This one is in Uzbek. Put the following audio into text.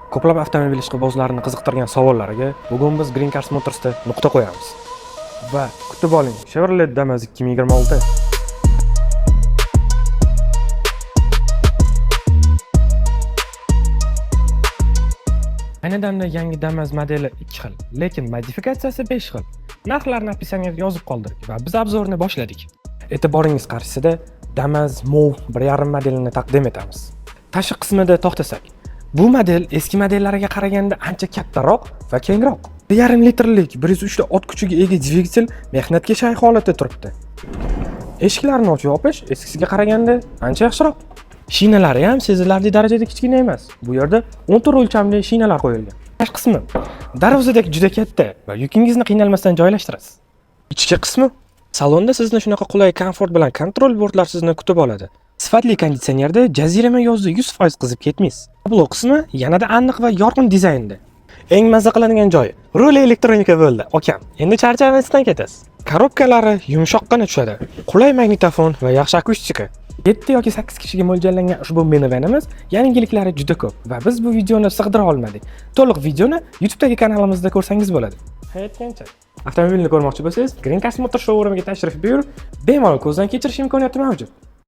Ko'plab avtomobil ishqibozlarini qiziqtirgan savollariga bugun biz Green Cars Motors'da nuqta qo'yamiz. Va kutib oling, Chevrolet Damas 2026. Ayni damda yangi Damas modeli 2 xil, lekin modifikatsiyasi 5 xil. Narxlarni opisiyaga yozib qoldirdik va biz obzorni boshladik. E'tiboringiz qarshisida Damas Move 1.5 modelini taqdim etamiz. Tashqi qismida to'xtasak, bu model eski modellariga qaraganda ancha kattaroq va kengroq. 1.5 litrlik 103 ta ot kuchiga ega dvigatel mehnatga shay holatda turibdi. Eshiklarni ochib yopish eskisiga qaraganda ancha yaxshiroq. Shinalari ham sezilarli darajada kichkina emas. Bu yerda 14 o'lchamli shinalar qo'yilgan. Tashqi qismi darvozadek juda katta va yukingizni qiynalmasdan joylashtirasiz. Ichki qismi salonda sizni shunaqa qulay komfort bilan kontrol bordlar sizni kutib oladi. Sifatli konditsionerda jazirama yozda 100% qizib ketmaysiz. Blok qismi yanada aniq va yorqin dizaynda. Eng maza qiladigan joyi rul elektronika bo'ldi. Okam, endi charchamasdan ketasiz. Korobkalari yumshoqqina tushadi. Qulay magnitofon va yaxshi akustika. 7 yoki 8 kishiga mo'ljallangan ushbu minivanimiz yangiliklari juda ko'p va biz bu videoni sig'dira olmadik. To'liq videoni YouTube'dagi kanalimizda ko'rsangiz bo'ladi. Hayotgancha. Avtomobilni ko'rmoqchi bo'lsangiz, Green Cars Motor showroomiga tashrif buyurib, bemalol ko'zdan kechirish imkoniyati mavjud.